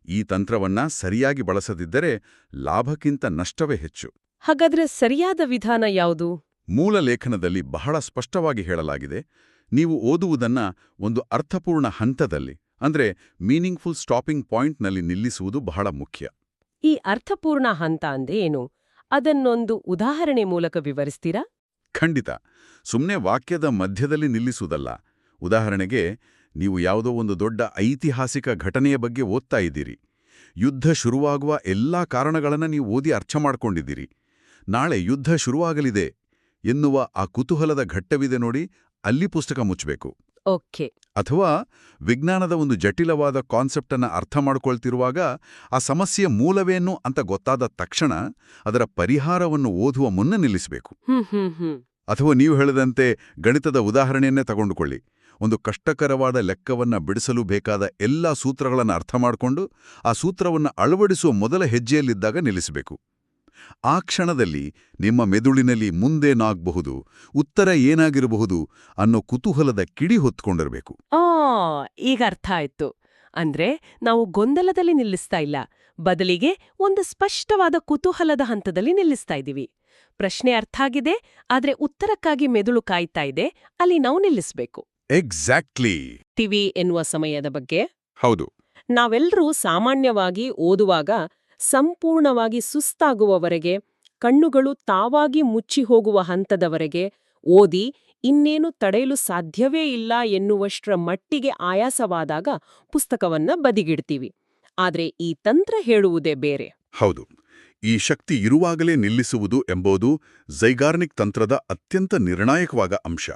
ಈ ತಂತ್ರವನ್ನ ಸರಿಯಾಗಿ ಬಳಸದಿದ್ದರೆ ಲಾಭಕ್ಕಿಂತ ನಷ್ಟವೇ ಹೆಚ್ಚು. ಹಾಗಾದ್ರೆ ಸರಿಯಾದ ವಿಧಾನ ಯಾವುದು? ಮೂಲ ಲೇಖನದಲ್ಲಿ ಬಹಳ ಸ್ಪಷ್ಟವಾಗಿ ಹೇಳಲಾಗಿದೆ. ನೀವು ಓದುವುದನ್ನ ಒಂದು ಅರ್ಥಪೂರ್ಣ ಹಂತದಲ್ಲಿ, ಅಂದ್ರೆ ಮೀನಿಂಗ್ಫುಲ್ ಸ್ಟಾಪಿಂಗ್ ಪಾಯಿಂಟ್ನಲ್ಲಿ ನಿಲ್ಲಿಸುವುದು ಬಹಳ ಮುಖ್ಯ. ಈ ಅರ್ಥಪೂರ್ಣ ಹಂತ ಅಂದ್ರೆ ಏನು? ಅದನ್ನೊಂದು ಉದಾಹರಣೆ ಮೂಲಕ ವಿವರಿಸ್ತೀರಾ? ಖಂಡಿತ. ಸುಮ್ಮನೆ ವಾಕ್ಯದ ಮಧ್ಯದಲ್ಲಿ ನಿಲ್ಲಿಸುವುದಲ್ಲ. ಉದಾಹರಣೆಗೆ, ನೀವು ಯಾವುದೋ ಒಂದು ದೊಡ್ಡ ಐತಿಹಾಸಿಕ ಘಟನೆಯ ಬಗ್ಗೆ ಓದ್ತಾ ಇದ್ದೀರಿ. ಯುದ್ಧ ಶುರುವಾಗುವ ಎಲ್ಲಾ ಕಾರಣಗಳನ್ನು ನೀವು ಓದಿ ಅರ್ಥ ಮಾಡ್ಕೊಂಡಿದ್ದೀರಿ. ನಾಳೆ ಯುದ್ಧ ಶುರುವಾಗಲಿದೆ ಎನ್ನುವ ಆ ಕುತೂಹಲದ ಘಟ್ಟವಿದೆ ನೋಡಿ, ಅಲ್ಲಿ ಪುಸ್ತಕ ಮುಚ್ಚಬೇಕು. ಓಕೆ. ಅಥವಾ ವಿಜ್ಞಾನದ ಒಂದು ಜಟಿಲವಾದ ಕಾನ್ಸೆಪ್ಟ್ ಅನ್ನ ಅರ್ಥ ಮಾಡ್ಕೊಳ್ತಿರುವಾಗ ಆ ಸಮಸ್ಯೆಯ ಮೂಲವೇನು ಅಂತ ಗೊತ್ತಾದ ತಕ್ಷಣ ಅದರ ಪರಿಹಾರವನ್ನು ಓದುವ ಮುನ್ನ ನಿಲ್ಲಿಸಬೇಕು. ಹ್ಮ್. ಅಥವಾ ನೀವು ಹೇಳಿದಂತೆ ಗಣಿತದ ಉದಾಹರಣೆಯನ್ನೇ ತಗೊಂಡುಕೊಳ್ಳಿ. ಒಂದು ಕಷ್ಟಕರವಾದ ಲೆಕ್ಕವನ್ನ ಬಿಡಿಸಲು ಬೇಕಾದ ಎಲ್ಲಾ ಸೂತ್ರಗಳನ್ನು ಅರ್ಥ ಮಾಡಿಕೊಂಡು ಆ ಸೂತ್ರವನ್ನು ಅಳವಡಿಸುವ ಮೊದಲ ಹೆಜ್ಜೆಯಲ್ಲಿದ್ದಾಗ ನಿಲ್ಲಿಸಬೇಕು. ಆ ಕ್ಷಣದಲ್ಲಿ ನಿಮ್ಮ ಮೆದುಳಿನಲ್ಲಿ ಮುಂದೇನಾಗಬಹುದು, ಉತ್ತರ ಏನಾಗಿರಬಹುದು ಅನ್ನೋ ಕುತೂಹಲದ ಕಿಡಿ ಹೊತ್ಕೊಂಡಿರಬೇಕು. ಈಗ ಅರ್ಥ ಆಯ್ತು. ಅಂದ್ರೆ ನಾವು ಗೊಂದಲದಲ್ಲಿ ನಿಲ್ಲಿಸ್ತಾ ಇಲ್ಲ, ಬದಲಿಗೆ ಒಂದು ಸ್ಪಷ್ಟವಾದ ಕುತೂಹಲದ ಹಂತದಲ್ಲಿ ನಿಲ್ಲಿಸ್ತಾ ಇದ್ದೀವಿ. ಪ್ರಶ್ನೆ ಅರ್ಥ ಆಗಿದೆ, ಆದ್ರೆ ಉತ್ತರಕ್ಕಾಗಿ ಮೆದುಳು ಕಾಯ್ತಾ ಇದೆ, ಅಲ್ಲಿ ನಾವು ನಿಲ್ಲಿಸ್ಬೇಕು. ಎಕ್ಸಾಕ್ಟ್ಲಿ. ಟಿವಿ ಎನ್ನುವ ಸಮಯದ ಬಗ್ಗೆ ಹೌದು. ನಾವೆಲ್ಲರೂ ಸಾಮಾನ್ಯವಾಗಿ ಓದುವಾಗ ಸಂಪೂರ್ಣವಾಗಿ ಸುಸ್ತಾಗುವವರೆಗೆ, ಕಣ್ಣುಗಳು ತಾವಾಗಿ ಮುಚ್ಚಿ ಹೋಗುವ ಹಂತದವರೆಗೆ ಓದಿ ಇನ್ನೇನು ತಡೆಯಲು ಸಾಧ್ಯವೇ ಇಲ್ಲ ಎನ್ನುವಷ್ಟರ ಮಟ್ಟಿಗೆ ಆಯಾಸವಾದಾಗ ಪುಸ್ತಕವನ್ನ ಬದಿಗಿಡ್ತೀವಿ. ಆದ್ರೆ ಈ ತಂತ್ರ ಹೇಳುವುದೇ ಬೇರೆ. ಹೌದು. ಈ ಶಕ್ತಿ ಇರುವಾಗಲೇ ನಿಲ್ಲಿಸುವುದು ಎಂಬುದು ಝೈಗಾರ್ನಿಕ್ ತಂತ್ರದ ಅತ್ಯಂತ ನಿರ್ಣಾಯಕವಾದ ಅಂಶ.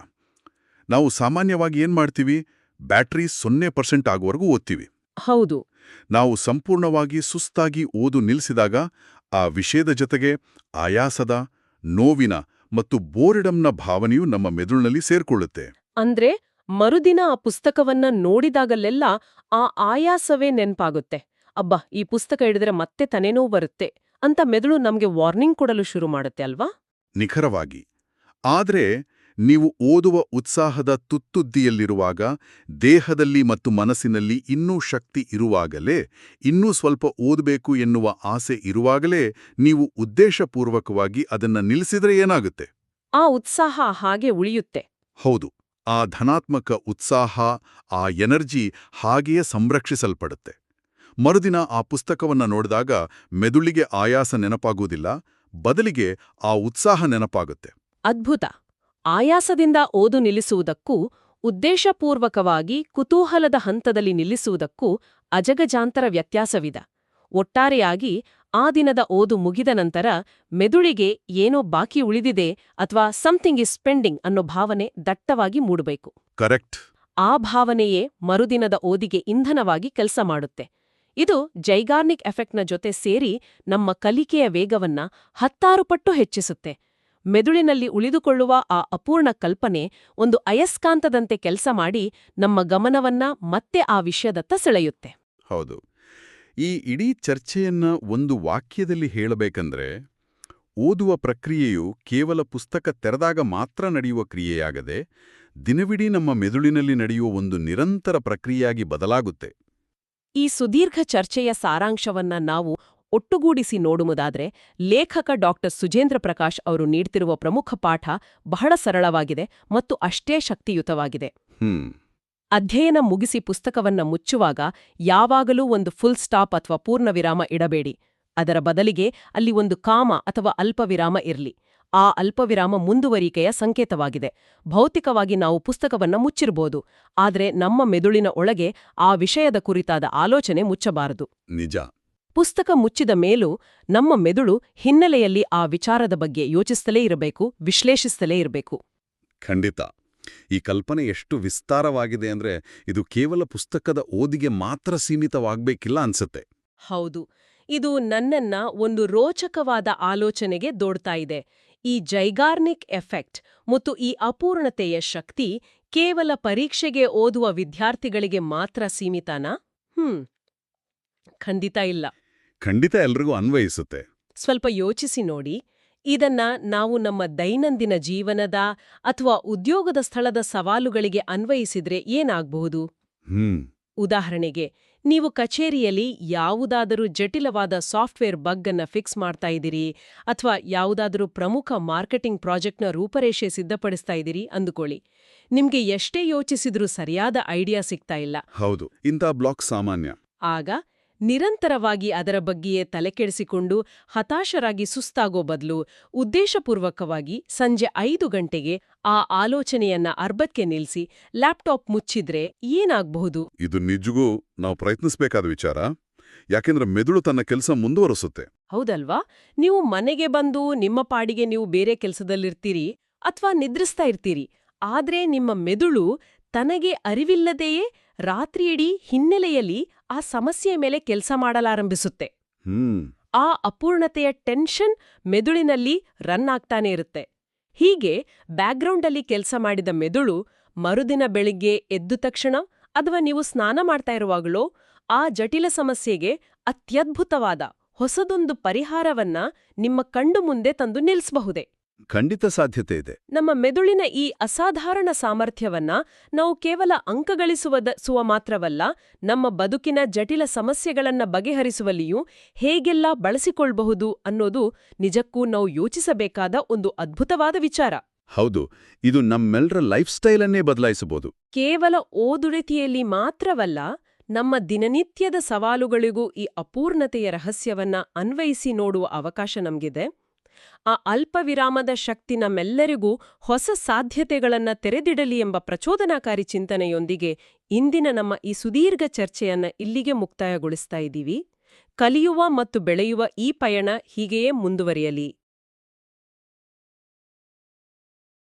ನಾವು ಸಾಮಾನ್ಯವಾಗಿ ಏನ್ ಮಾಡ್ತೀವಿ? ಬ್ಯಾಟರಿ 0% ಆಗುವವರೆಗೂ ಓದ್ತೀವಿ. ಹೌದು. ನಾವು ಸಂಪೂರ್ಣವಾಗಿ ಸುಸ್ತಾಗಿ ಓದು ನಿಲ್ಲಿಸಿದಾಗ ಆ ವಿಷಯದ ಜೊತೆಗೆ ಆಯಾಸದ, ನೋವಿನ ಮತ್ತು ಬೋರ್ಡಮ್ನ ಭಾವನೆಯು ನಮ್ಮ ಮೆದುಳಿನಲ್ಲಿ ಸೇರ್ಕೊಳ್ಳುತ್ತೆ. ಅಂದ್ರೆ ಮರುದಿನ ಆ ಪುಸ್ತಕವನ್ನ ನೋಡಿದಾಗಲೆಲ್ಲ ಆ ಆಯಾಸವೇ ನೆನ್ಪಾಗುತ್ತೆ. ಅಬ್ಬಾ, ಈ ಪುಸ್ತಕ ಹಿಡಿದ್ರೆ ಮತ್ತೆ ತಲೆನೋವು ಬರುತ್ತೆ ಅಂತ ಮೆದುಳು ನಮ್ಗೆ ವಾರ್ನಿಂಗ್ ಕೊಡಲು ಶುರು ಮಾಡುತ್ತೆ ಅಲ್ವಾ? ನಿಖರವಾಗಿ. ಆದ್ರೆ ನೀವು ಓದುವ ಉತ್ಸಾಹದ ತುತ್ತುದ್ದಿಯಲ್ಲಿರುವಾಗ, ದೇಹದಲ್ಲಿ ಮತ್ತು ಮನಸ್ಸಿನಲ್ಲಿ ಇನ್ನೂ ಶಕ್ತಿ ಇರುವಾಗಲೇ, ಇನ್ನೂ ಸ್ವಲ್ಪ ಓದಬೇಕು ಎನ್ನುವ ಆಸೆ ಇರುವಾಗಲೇ ನೀವು ಉದ್ದೇಶಪೂರ್ವಕವಾಗಿ ಅದನ್ನ ನಿಲ್ಲಿಸಿದ್ರೆ ಏನಾಗುತ್ತೆ? ಆ ಉತ್ಸಾಹ ಹಾಗೆ ಉಳಿಯುತ್ತೆ. ಹೌದು. ಆ ಧನಾತ್ಮಕ ಉತ್ಸಾಹ, ಆ ಎನರ್ಜಿ ಹಾಗೆಯೇ ಸಂರಕ್ಷಿಸಲ್ಪಡುತ್ತೆ. ಮರುದಿನ ಆ ಪುಸ್ತಕವನ್ನ ನೋಡಿದಾಗ ಮೆದುಳಿಗೆ ಆಯಾಸ ನೆನಪಾಗುವುದಿಲ್ಲ, ಬದಲಿಗೆ ಆ ಉತ್ಸಾಹ ನೆನಪಾಗುತ್ತೆ. ಅದ್ಭುತ. ಆಯಾಸದಿಂದ ಓದು ನಿಲ್ಲಿಸುವುದಕ್ಕೂ, ಉದ್ದೇಶಪೂರ್ವಕವಾಗಿ ಕುತೂಹಲದ ಹಂತದಲ್ಲಿ ನಿಲ್ಲಿಸುವುದಕ್ಕೂ ಅಜಗಜಾಂತರ ವ್ಯತ್ಯಾಸವಿದೆ. ಒಟ್ಟಾರೆಯಾಗಿ ಆ ದಿನದ ಓದು ಮುಗಿದ ನಂತರ ಮೆದುಳಿಗೆ ಏನೋ ಬಾಕಿ ಉಳಿದಿದೆ ಅಥವಾ ಸಮಥಿಂಗ್ ಇಸ್ ಪೆಂಡಿಂಗ್ ಅನ್ನೋ ಭಾವನೆ ದಟ್ಟವಾಗಿ ಮೂಡಬೇಕು. ಕರೆಕ್ಟ್. ಆ ಭಾವನೆಯೇ ಮರುದಿನದ ಓದಿಗೆ ಇಂಧನವಾಗಿ ಕೆಲಸ ಮಾಡುತ್ತೆ. ಇದು ಝೈಗಾರ್ನಿಕ್ ಎಫೆಕ್ಟ್ನ ಜೊತೆ ಸೇರಿ ನಮ್ಮ ಕಲಿಕೆಯ ವೇಗವನ್ನ 10 ಪಟ್ಟು ಹೆಚ್ಚಿಸುತ್ತೆ. ಮೆದುಳಿನಲ್ಲಿ ಉಳಿದುಕೊಳ್ಳುವ ಆ ಅಪೂರ್ಣ ಕಲ್ಪನೆ ಒಂದು ಅಯಸ್ಕಾಂತದಂತೆ ಕೆಲಸ ಮಾಡಿ ನಮ್ಮ ಗಮನವನ್ನ ಮತ್ತೆ ಆ ವಿಷಯದತ್ತ ಸೆಳೆಯುತ್ತೆ. ಹೌದು. ಈ ಇಡೀ ಚರ್ಚೆಯನ್ನ ಒಂದು ವಾಕ್ಯದಲ್ಲಿ ಹೇಳಬೇಕಂದ್ರೆ, ಓದುವ ಪ್ರಕ್ರಿಯೆಯು ಕೇವಲ ಪುಸ್ತಕ ತೆರೆದಾಗ ಮಾತ್ರ ನಡೆಯುವ ಕ್ರಿಯೆಯಾಗದೆ, ದಿನವಿಡೀ ನಮ್ಮ ಮೆದುಳಿನಲ್ಲಿ ನಡೆಯುವ ಒಂದು ನಿರಂತರ ಪ್ರಕ್ರಿಯೆಯಾಗಿ ಬದಲಾಗುತ್ತೆ. ಈ ಸುದೀರ್ಘ ಚರ್ಚೆಯ ಸಾರಾಂಶವನ್ನ ನಾವು ಒಟ್ಟುಗೂಡಿಸಿ ನೋಡುವುದಾದ್ರೆ, ಲೇಖಕ ಡಾಕ್ಟರ್ ಸುಜೇಂದ್ರ ಪ್ರಕಾಶ್ ಅವರು ನೀಡ್ತಿರುವ ಪ್ರಮುಖ ಪಾಠ ಬಹಳ ಸರಳವಾಗಿದೆ ಮತ್ತು ಅಷ್ಟೇ ಶಕ್ತಿಯುತವಾಗಿದೆ. ಅಧ್ಯಯನ ಮುಗಿಸಿ ಪುಸ್ತಕವನ್ನ ಮುಚ್ಚುವಾಗ ಯಾವಾಗಲೂ ಒಂದು ಫುಲ್ ಸ್ಟಾಪ್ ಅಥವಾ ಪೂರ್ಣವಿರಾಮ ಇಡಬೇಡಿ. ಅದರ ಬದಲಿಗೆ ಅಲ್ಲಿ ಒಂದು ಕಾಮ ಅಥವಾ ಅಲ್ಪವಿರಾಮ ಇರ್ಲಿ. ಆ ಅಲ್ಪವಿರಾಮ ಮುಂದುವರಿಕೆಯ ಸಂಕೇತವಾಗಿದೆ. ಭೌತಿಕವಾಗಿ ನಾವು ಪುಸ್ತಕವನ್ನ ಮುಚ್ಚಿರಬಹುದು, ಆದ್ರೆ ನಮ್ಮ ಮೆದುಳಿನ ಒಳಗೆ ಆ ವಿಷಯದ ಕುರಿತಾದ ಆಲೋಚನೆ ಮುಚ್ಚಬಾರದು. ನಿಜ. ಪುಸ್ತಕ ಮುಚ್ಚಿದ ಮೇಲೂ ನಮ್ಮ ಮೆದುಳು ಹಿನ್ನೆಲೆಯಲ್ಲಿ ಆ ವಿಚಾರದ ಬಗ್ಗೆ ಯೋಚಿಸ್ತಲೇ ಇರಬೇಕು, ವಿಶ್ಲೇಷಿಸ್ತಲೇ ಇರಬೇಕು. ಖಂಡಿತ. ಈ ಕಲ್ಪನೆ ಎಷ್ಟು ವಿಸ್ತಾರವಾಗಿದೆ ಅಂದ್ರೆ ಇದು ಕೇವಲ ಪುಸ್ತಕದ ಓದಿಗೆ ಮಾತ್ರ ಸೀಮಿತವಾಗಬೇಕಿಲ್ಲ ಅನ್ಸುತ್ತೆ. ಹೌದು. ಇದು ನನ್ನನ್ನ ಒಂದು ರೋಚಕವಾದ ಆಲೋಚನೆಗೆ ದೊಡ್ತಾ ಇದೆ. ಈ ಝೈಗಾರ್ನಿಕ್ ಎಫೆಕ್ಟ್ ಮತ್ತು ಈ ಅಪೂರ್ಣತೆಯ ಶಕ್ತಿ ಕೇವಲ ಪರೀಕ್ಷೆಗೆ ಓದುವ ವಿದ್ಯಾರ್ಥಿಗಳಿಗೆ ಮಾತ್ರ ಸೀಮಿತನಾ? ಖಂಡಿತ ಇಲ್ಲ. ಖಂಡಿತ ಎಲ್ರಿಗೂ ಅನ್ವಯಿಸುತ್ತೆ. ಸ್ವಲ್ಪ ಯೋಚಿಸಿ ನೋಡಿ. ಇದನ್ನ ನಾವು ನಮ್ಮ ದೈನಂದಿನ ಜೀವನದ ಅಥವಾ ಉದ್ಯೋಗದ ಸ್ಥಳದ ಸವಾಲುಗಳಿಗೆ ಅನ್ವಯಿಸಿದ್ರೆ ಏನಾಗಬಹುದು? ಉದಾಹರಣೆಗೆ, ನೀವು ಕಚೇರಿಯಲ್ಲಿ ಯಾವುದಾದರೂ ಜಟಿಲವಾದ ಸಾಫ್ಟ್ವೇರ್ ಬಗ್ ಅನ್ನ ಫಿಕ್ಸ್ ಮಾಡ್ತಾ ಇದ್ದೀರಿ, ಅಥವಾ ಯಾವುದಾದರೂ ಪ್ರಮುಖ ಮಾರ್ಕೆಟಿಂಗ್ ಪ್ರಾಜೆಕ್ಟ್ನ ರೂಪರೇಷೆ ಸಿದ್ಧಪಡಿಸ್ತಾ ಇದ್ದೀರಿ ಅಂದುಕೊಳ್ಳಿ. ನಿಮ್ಗೆ ಎಷ್ಟೇ ಯೋಚಿಸಿದ್ರೂ ಸರಿಯಾದ ಐಡಿಯಾ ಸಿಗ್ತಾ ಇಲ್ಲ. ಹೌದು, ಇಂಥ ಬ್ಲಾಕ್ ಸಾಮಾನ್ಯ. ಆಗ ನಿರಂತರವಾಗಿ ಅದರ ಬಗ್ಗೆಯೇ ತಲೆಕೆಡಿಸಿಕೊಂಡು ಹತಾಶರಾಗಿ ಸುಸ್ತಾಗೋ ಬದಲು ಉದ್ದೇಶಪೂರ್ವಕವಾಗಿ ಸಂಜೆ 5 ಗಂಟೆಗೆ ಆ ಆಲೋಚನೆಯನ್ನ ಅರ್ಬತ್ಗೆ ನಿಲ್ಲಿಸಿ ಲ್ಯಾಪ್ಟಾಪ್ ಮುಚ್ಚಿದ್ರೆ ಏನಾಗಬಹುದು? ಇದು ನಿಜಗೂ ನಾವು ಪ್ರಯತ್ನಿಸಬೇಕಾದ ವಿಚಾರ. ಯಾಕೆಂದ್ರೆ ಮೆದುಳು ತನ್ನ ಕೆಲಸ ಮುಂದುವರಿಸುತ್ತೆ. ಹೌದಲ್ವಾ? ನೀವು ಮನೆಗೆ ಬಂದು ನಿಮ್ಮ ಪಾಡಿಗೆ ನೀವು ಬೇರೆ ಕೆಲಸದಲ್ಲಿರ್ತೀರಿ ಅಥವಾ ನಿದ್ರಿಸ್ತಾ ಇರ್ತೀರಿ. ಆದ್ರೆ ನಿಮ್ಮ ಮೆದುಳು ತನಗೆ ಅರಿವಿಲ್ಲದೆಯೇ ರಾತ್ರಿಯಿಡೀ ಹಿನ್ನೆಲೆಯಲ್ಲಿ ಆ ಸಮಸ್ಯೆಯ ಮೇಲೆ ಕೆಲಸ ಮಾಡಲಾರಂಭಿಸುತ್ತೆ. ಆ ಅಪೂರ್ಣತೆಯ ಟೆನ್ಷನ್ ಮೆದುಳಿನಲ್ಲಿ ರನ್ ಆಗ್ತಾನೆ ಇರುತ್ತೆ. ಹೀಗೆ ಬ್ಯಾಕ್ಗ್ರೌಂಡಲ್ಲಿ ಕೆಲಸ ಮಾಡಿದ ಮೆದುಳು ಮರುದಿನ ಬೆಳಿಗ್ಗೆ ಎದ್ದ ತಕ್ಷಣ ಅಥವಾ ನೀವು ಸ್ನಾನ ಮಾಡ್ತಾ ಇರುವಾಗಲೋ ಆ ಜಟಿಲ ಸಮಸ್ಯೆಗೆ ಅತ್ಯದ್ಭುತವಾದ ಹೊಸದೊಂದು ಪರಿಹಾರವನ್ನ ನಿಮ್ಮ ಕಣ್ಣು ಮುಂದೆ ತಂದು ನಿಲ್ಲಿಸಬಹುದೇ? ಖಂಡಿತ ಸಾಧ್ಯತೆ ಇದೆ. ನಮ್ಮ ಮೆದುಳಿನ ಈ ಅಸಾಧಾರಣ ಸಾಮರ್ಥ್ಯವನ್ನ ನಾವು ಕೇವಲ ಅಂಕಗಳಿಸುವ ಮಾತ್ರವಲ್ಲ, ನಮ್ಮ ಬದುಕಿನ ಜಟಿಲ ಸಮಸ್ಯೆಗಳನ್ನ ಬಗೆಹರಿಸುವಲ್ಲಿಯೂ ಹೇಗೆಲ್ಲ ಬಳಸಿಕೊಳ್ಬಹುದು ಅನ್ನೋದು ನಿಜಕ್ಕೂ ನಾವು ಯೋಚಿಸಬೇಕಾದ ಒಂದು ಅದ್ಭುತವಾದ ವಿಚಾರ. ಹೌದು, ಇದು ನಮ್ಮೆಲ್ಲರ ಲೈಫ್ ಸ್ಟೈಲನ್ನೇ ಬದಲಾಯಿಸಬಹುದು. ಕೇವಲ ಓದುರಿತಿಯಲ್ಲಿ ಮಾತ್ರವಲ್ಲ, ನಮ್ಮ ದಿನನಿತ್ಯದ ಸವಾಲುಗಳಿಗೂ ಈ ಅಪೂರ್ಣತೆಯ ರಹಸ್ಯವನ್ನ ಅನ್ವಯಿಸಿ ನೋಡುವ ಅವಕಾಶ ನಮಗಿದೆ. ಆ ಅಲ್ಪ ವಿರಾಮದ ಶಕ್ತಿ ನಮ್ಮೆಲ್ಲರಿಗೂ ಹೊಸ ಸಾಧ್ಯತೆಗಳನ್ನ ತೆರೆದಿಡಲಿ ಎಂಬ ಪ್ರಚೋದನಾಕಾರಿ ಚಿಂತನೆಯೊಂದಿಗೆ ಇಂದಿನ ನಮ್ಮ ಈ ಸುದೀರ್ಘ ಚರ್ಚೆಯನ್ನ ಇಲ್ಲಿಗೆ ಮುಕ್ತಾಯಗೊಳಿಸ್ತಾ ಇದ್ದೀವಿ. ಕಲಿಯುವ ಮತ್ತು ಬೆಳೆಯುವ ಈ ಪಯಣ ಹೀಗೆಯೇ ಮುಂದುವರಿಯಲಿ.